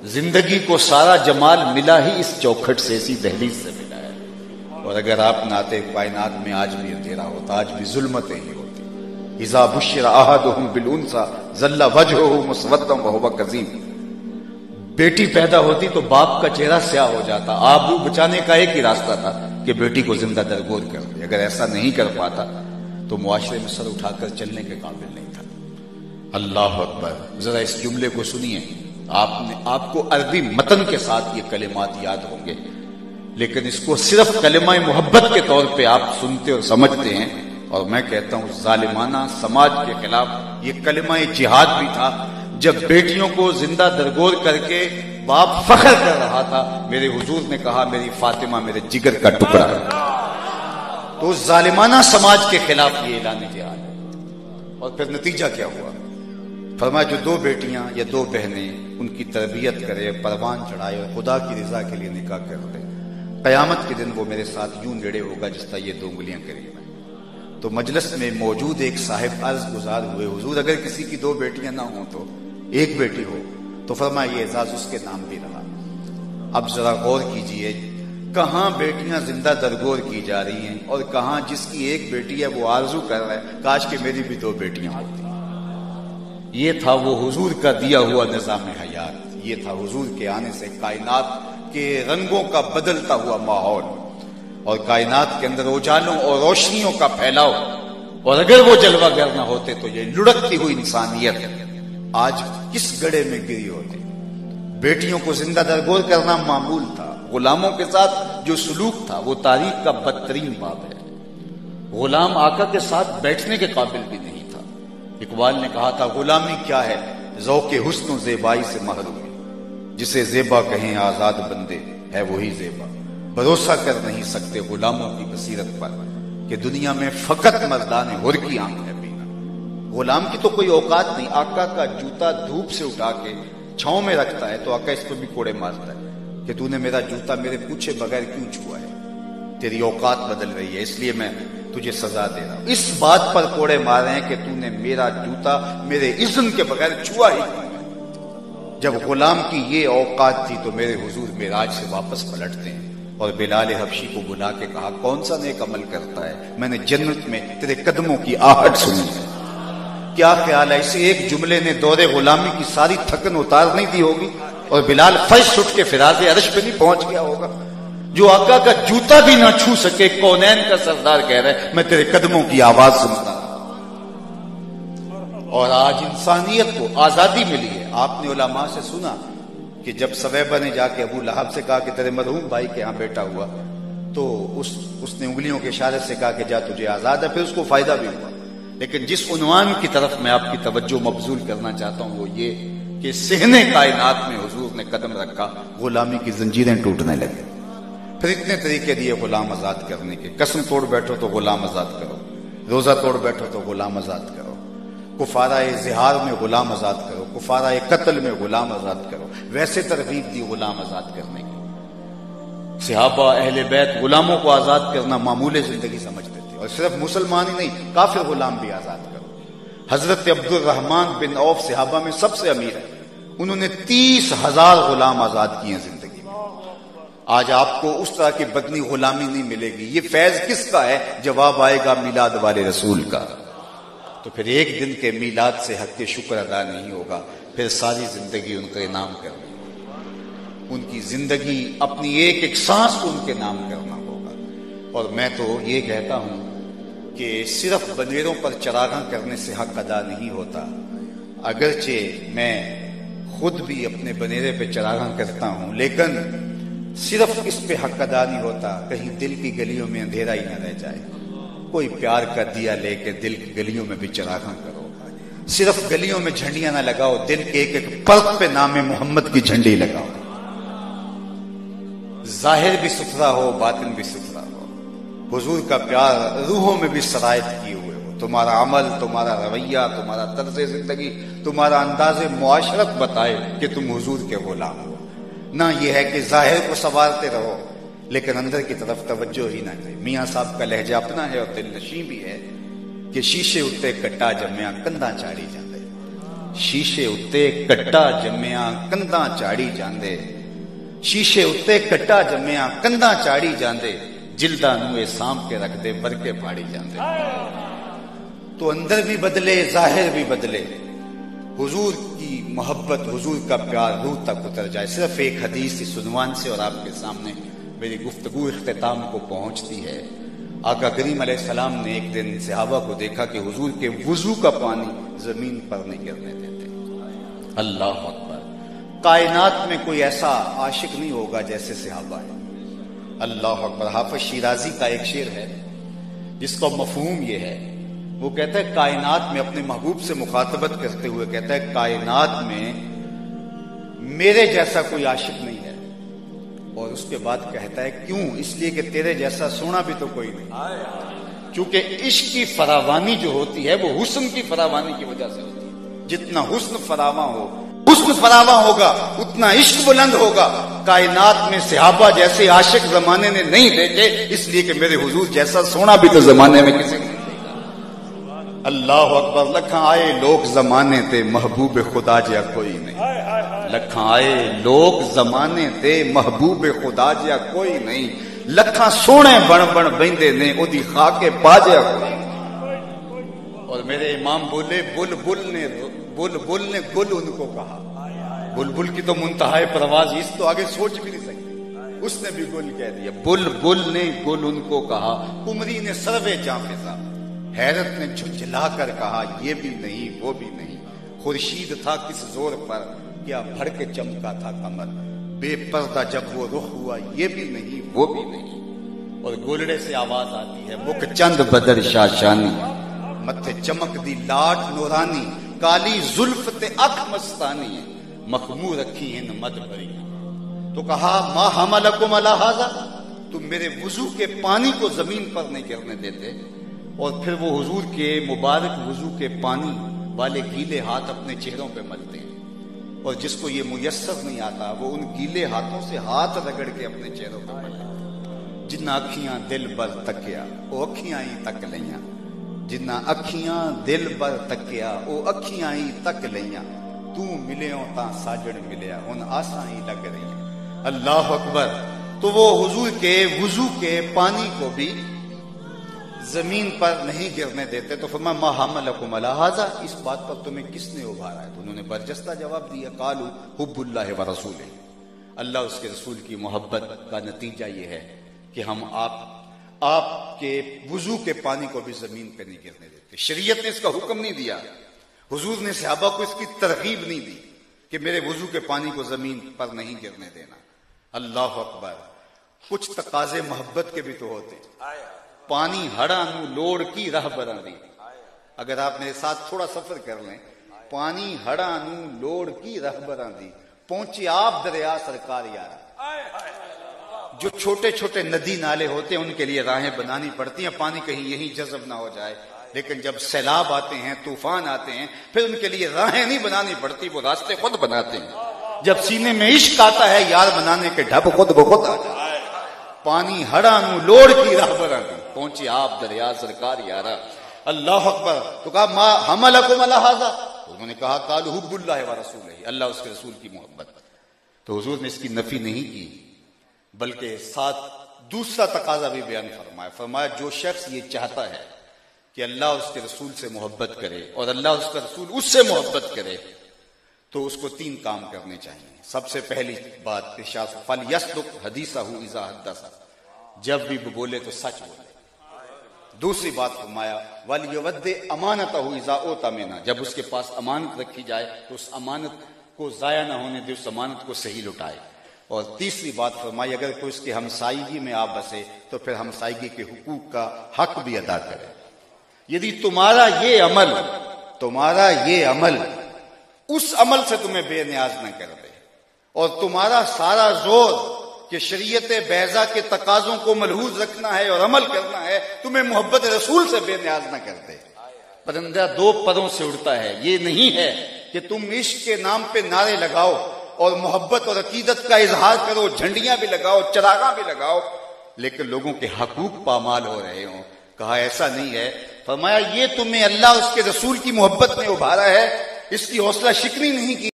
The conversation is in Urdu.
زندگی کو سارا جمال ملا ہی اس چوکھٹ سے، اسی دہلیز سے ملا ہے۔ اور اگر آپ نہ آتے کائنات میں آج بھی اندھیرا ہوتا، آج بھی ظلمتیں ہی ہوتی۔ اذا بشر احدهم بالانثى ظل وجهه مسودا وهو كظيم۔ بیٹی پیدا ہوتی تو باپ کا چہرہ سیاہ ہو جاتا۔ آبرو بچانے کا ایک ہی راستہ تھا کہ بیٹی کو زندہ درگور کر دے۔ اگر ایسا نہیں کر پاتا تو معاشرے میں سر اٹھا کر چلنے کے قابل نہیں تھا۔ اللہ اکبر، ذرا اس جملے کو سنیے۔ آپ کو عربی متن کے ساتھ یہ کلمات یاد ہوں گے، لیکن اس کو صرف کلمہ محبت کے طور پہ آپ سنتے اور سمجھتے ہیں، اور میں کہتا ہوں ظالمانہ سماج کے خلاف یہ کلمہ جہاد بھی تھا۔ جب بیٹیوں کو زندہ درگور کر کے باپ فخر کر رہا تھا، میرے حضور نے کہا میری فاطمہ میرے جگر کا ٹکڑا ہے۔ تو ظالمانہ سماج کے خلاف یہ اعلان جہاد ہے۔ اور پھر نتیجہ کیا ہوا؟ فرمایا جو 2 بیٹیاں یا 2 بہنیں ان کی تربیت کرے، پروان چڑھائے اور خدا کی رضا کے لیے نکاح کر دے، قیامت کے دن وہ میرے ساتھ یوں نیڑے ہوگا جس طرح یہ 2 انگلیاں قریب ہیں۔ تو مجلس میں موجود ایک صاحب عرض گزار ہوئے، حضور اگر کسی کی 2 بیٹیاں نہ ہوں تو 1 بیٹی ہو، تو فرمایا یہ اعزاز اس کے نام بھی رہا۔ اب ذرا غور کیجئے، کہاں بیٹیاں زندہ درگور کی جا رہی ہیں اور کہاں جس کی 1 بیٹی ہے وہ آرزو کر رہا ہے کاش کہ میری بھی 2 بیٹیاں ہوتی۔ یہ تھا وہ حضور کا دیا ہوا نظام حیات، یہ تھا حضور کے آنے سے کائنات کے رنگوں کا بدلتا ہوا ماحول، اور کائنات کے اندر اجالوں اور روشنیوں کا پھیلاؤ۔ اور اگر وہ جلوہ گر نہ ہوتے تو یہ لڑکتی ہوئی انسانیت آج کس گڑھے میں گری ہوتی۔ بیٹیوں کو زندہ درگور کرنا معمول تھا۔ غلاموں کے ساتھ جو سلوک تھا وہ تاریخ کا بدترین باب ہے۔ غلام آقا کے ساتھ بیٹھنے کے قابل بھی نہیں تھا۔ اقبال نے کہا تھا غلامی کیا ہے، ذوق حسن و زیبائی سے محرومی، جسے زیبا کہیں آزاد بندے ہے وہی زیبا۔ بھروسہ کر نہیں سکتے غلاموں کی بصیرت پر کہ دنیا میں فقط مردان حر کی آنکھ ہے بینا۔ غلام کی تو کوئی اوقات نہیں، آقا کا جوتا دھوپ سے اٹھا کے چھاؤں میں رکھتا ہے تو آقا اس پر بھی کوڑے مارتا ہے کہ تو نے میرا جوتا میرے پوچھے بغیر کیوں چھوا ہے، تیری اوقات بدل رہی ہے اس لیے میں تجھے سزا دے رہا ہوں۔ اس بات پر کوڑے مار رہے ہیں کہ تو نے میرا جوتا میرے اذن کے بغیر چھوا ہی کیوں ہے۔ جب غلام کی یہ اوقات تھی تو میرے حضور معراج سے واپس پلٹتے ہیں اور بلال حبشی کو بلا کے کہا کون سا نیک عمل کرتا ہے، میں نے جنت میں تیرے قدموں کی آہٹ سنی ہے۔ کیا خیال ہے اسے ایک جملے نے دور غلامی کی ساری تھکن اتار نہیں دی ہوگی اور بلال فرش اٹھ کے فراز عرش پہ نہیں پہنچ گیا ہوگا؟ جو آقا کا جوتا بھی نہ چھو سکے، کونین کا سردار کہہ رہا ہے میں تیرے قدموں کی آواز سنتا ہوں۔ اور آج انسانیت کو آزادی ملی ہے۔ آپ نے علماء سے سنا کہ جب سویبہ نے جا کے ابو لہب سے کہا کہ تیرے مرحوم بھائی کے ہاں بیٹا ہوا تو اس نے انگلیوں کے اشارے سے کہا کہ جا تجھے آزاد ہے، پھر اس کو فائدہ بھی ہوا۔ لیکن جس عنوان کی طرف میں آپ کی توجہ مبذول کرنا چاہتا ہوں وہ یہ کہ صحنِ کائنات میں حضور نے قدم رکھا، غلامی کی زنجیریں ٹوٹنے لگے۔ پھر اتنے طریقے دیے غلام آزاد کرنے کے، قسم توڑ بیٹھو تو غلام آزاد کرو، روزہ توڑ بیٹھو تو غلام آزاد کرو، کفارہ زہار میں غلام آزاد کرو، کفارہ قتل میں غلام آزاد کرو، ویسے ترغیب دی غلام آزاد کرنے کی۔ صحابہ اہل بیت غلاموں کو آزاد کرنا معمول زندگی سمجھتے تھے، اور صرف مسلمان ہی نہیں کافر غلام بھی آزاد کرو۔ حضرت عبد الرحمن بن عوف صحابہ میں سب سے امیر ہے، انہوں نے 30,000 غلام آزاد کیے ہیں زندگی میں۔ آج آپ کو اس طرح کی بدنی غلامی نہیں ملے گی۔ یہ فیض کس کا ہے؟ جواب آئے گا میلاد والے رسول کا۔ تو پھر ایک دن کے میلاد سے حق کے شکر ادا نہیں ہوگا، پھر ساری زندگی ان کا انعام کرنا، ان کی زندگی اپنی ایک ایک سانس کو ان کے نام کرنا ہوگا۔ اور میں تو یہ کہتا ہوں کہ صرف بنیروں پر چراغاں کرنے سے حق ادا نہیں ہوتا، اگرچہ میں خود بھی اپنے بنیرے پہ چراغاں کرتا ہوں، لیکن صرف اس پہ حق ادا نہیں ہوتا، کہیں دل کی گلیوں میں اندھیرا ہی نہ رہ جائے۔ کوئی پیار کا دیا لے کے دل کی گلیوں میں بھی چراغاں کرو، صرف گلیوں میں جھنڈیاں نہ لگاؤ، دل کے ایک ایک پرت پہ نام محمد کی جھنڈی لگاؤ۔ ظاہر بھی ستھرا ہو، باطن بھی ستھرا ہو، حضور کا پیار روحوں میں بھی سرایت کیے ہوئے ہو۔ تمہارا عمل، تمہارا رویہ، تمہارا طرز زندگی، تمہارا انداز معاشرت بتائے کہ تم حضور کے غلام ہو۔ نہ یہ ہے کہ ظاہر کو سنوارتے رہو لیکن اندر کی طرف توجہ ہی نہ کرے۔ میاں صاحب کا لہجہ اپنا ہے اور دل نشیں بھی ہے کہ شیشے اتے کٹا جمیا کندھا چاڑی جاندے، شیشے اتے کٹا جمیا کنداں چاڑی جاندے، شیشے اتے کٹا جمیا کنداں چاڑی جاندے، جلداں نوں اے سام کے رکھ دے برکے پاڑی جاندے۔ تو اندر بھی بدلے ظاہر بھی بدلے، حضور کی محبت حضور کا پیار روح تک اتر جائے۔ صرف ایک حدیث اس عنوان سے اور آپ کے سامنے میری گفتگو اختتام کو پہنچتی ہے۔ آقا کریم علیہ السلام نے ایک دن صحابہ کو دیکھا کہ حضور کے وضو کا پانی زمین پر نہیں گرنے دیتے۔ اللہ اکبر! کائنات میں کوئی ایسا عاشق نہیں ہوگا جیسے صحابہ ہے۔ اللہ اکبر! حافظ شیرازی کا ایک شعر ہے جس کا مفہوم یہ ہے، وہ کہتا ہے کائنات میں اپنے محبوب سے مخاطبت کرتے ہوئے کہتا ہے کائنات میں میرے جیسا کوئی عاشق نہیں ہے، اور اس کے بعد کہتا ہے کیوں؟ اس لیے کہ تیرے جیسا سونا بھی تو کوئی نہیں، کیونکہ عشق کی فراوانی جو ہوتی ہے وہ حسن کی فراوانی کی وجہ سے ہوتی ہے۔ جتنا حسن فراواں ہو، حسن فراواں ہوگا اتنا عشق بلند ہوگا۔ کائنات میں صحابہ جیسے عاشق زمانے نے نہیں دیکھے، اس لیے کہ میرے حضور جیسا سونا بھی تو زمانے میں کسی نے۔ اللہ اکبر! لکھاں آئے لوگ زمانے تے محبوب خدا جیا کوئی نہیں، لکھاں آئے لوگ زمانے تے محبوب خدا جیا کوئی نہیں، لکھاں سونے بن بن بیندے نے او دی خاک پا جیا کوئی نہیں۔ اور میرے امام بولے بلبل نے گل ان کو کہا، بلبل کی تو منتہا پرواز اس تو آگے سوچ بھی نہیں سکتی، اس نے بھی گل کہہ دیا۔ بلبل نے گل ان کو کہا، قمری نے سروے جاں فضا، حیرت نے جھنجھلا کر کہا یہ بھی نہیں وہ بھی نہیں، خورشید تھا کس زور پر کیا بھڑ کے چمکا تھا کمر، بے پردہ جب وہ رخ ہوا یہ بھی نہیں وہ بھی نہیں۔ اور گولڑے سے آواز آتی ہے مک چند بدر شاشانی، متھے چمک دی لاٹ نورانی، کالی زلف تے اکھ مستانی، مخمور رکھی ہن مد بری۔ تو کہا ما حملکم علی ھذا، تم میرے وضو کے پانی کو زمین پر نہیں گرنے دیتے۔ اور پھر وہ حضور کے مبارک وضو کے پانی والے گیلے ہاتھ اپنے چہروں پہ ملتے ہیں، اور جس کو یہ میسر نہیں آتا وہ ان گیلے ہاتھوں سے ہاتھ رگڑ کے اپنے چہروں پہ ملتے ہیں۔ جنہ اکھیاں دل بر تکیا او اکھیاں ہی تک لیاں، جنہ اکھیاں دل بر تکیا او اکھیاں ہی تک لیاں، تو ملیوں تاں ساجن ملیا ہن آساں ہی لگ رہی۔ اللہ اکبر! تو وہ حضور کے وضو کے پانی کو بھی زمین پر نہیں گرنے دیتے۔ تو فرمایا ما حملکم علی ھذا، اس بات پر تمہیں کس نے ابھارا ہے؟ تو انہوں نے برجستہ جواب دیا قالوا حب اللہ ورسولہ، اللہ اس کے رسول کی محبت کا نتیجہ یہ ہے کہ ہم آپ کے وضو کے پانی کو بھی زمین پہ نہیں گرنے دیتے۔ شریعت نے اس کا حکم نہیں دیا، حضور نے صحابہ کو اس کی ترغیب نہیں دی کہ میرے وضو کے پانی کو زمین پر نہیں گرنے دینا۔ اللہ اکبر! کچھ تقاضے محبت کے بھی تو ہوتے ہیں۔ پانی ہڑا نو لوڑ کی راہ براں دی، اگر آپ میرے ساتھ تھوڑا سفر کر لیں، پانی ہڑا نو لوڑ کی راہ براں دی، پہنچے آپ دریا سرکار یارا۔ جو چھوٹے چھوٹے ندی نالے ہوتے ہیں ان کے لیے راہیں بنانی پڑتی ہیں، پانی کہیں یہیں جذب نہ ہو جائے، لیکن جب سیلاب آتے ہیں طوفان آتے ہیں پھر ان کے لیے راہیں نہیں بنانی پڑتی، وہ راستے خود بناتے ہیں۔ جب سینے میں عشق آتا ہے یار بنانے کے ڈھب خود بخود آ جاتے ہیں۔ پانی ہڑا نو لوڑ کی راہ براں دی، پہنچے آپ دریا سرکار یارا۔ اللہ اکبر! تو کہا ما حملکم علی ھذا، انہوں نے کہا قالوا حب اللہ ورسولہ، اللہ اس کے رسول کی محبت۔ تو حضور نے اس کی نفی نہیں کی بلکہ ساتھ دوسرا تقاضا بھی بیان فرمایا، فرمایا جو شخص یہ چاہتا ہے کہ اللہ اس کے رسول سے محبت کرے اور اللہ اس کا رسول اس سے محبت کرے تو اس کو 3 کام کرنے چاہیے۔ سب سے پہلی بات ارشاد فلیصدق حدیثہ اذا حدث، جب بھی بولے تو سچ بولے۔ دوسری بات فرمایا ولیود امانتہ اذا اؤتمن، جب اس کے پاس امانت رکھی جائے تو اس امانت کو ضائع نہ ہونے دے، اس امانت کو صحیح لٹائے۔ اور تیسری بات فرمائی اگر کوئی اس کے ہمسائیگی میں آپ بسے تو پھر ہمسائیگی کے حقوق کا حق بھی ادا کرے۔ یدی تمہارا یہ عمل اس عمل سے تمہیں بے نیاز نہ کر دے اور تمہارا سارا زور کہ شریعت بیضا کے تقاضوں کو ملحوظ رکھنا ہے اور عمل کرنا ہے تمہیں محبت رسول سے بے نیاز نہ کر دے۔ پرندہ 2 پروں سے اڑتا ہے، یہ نہیں ہے کہ تم عشق کے نام پہ نعرے لگاؤ اور محبت اور عقیدت کا اظہار کرو، جھنڈیاں بھی لگاؤ، چراغاں بھی لگاؤ، لیکن لوگوں کے حقوق پامال ہو رہے ہوں۔ کہا ایسا نہیں ہے، فرمایا یہ تمہیں اللہ اس کے رسول کی محبت میں ابھارا ہے اس کی حوصلہ شکنی نہیں کی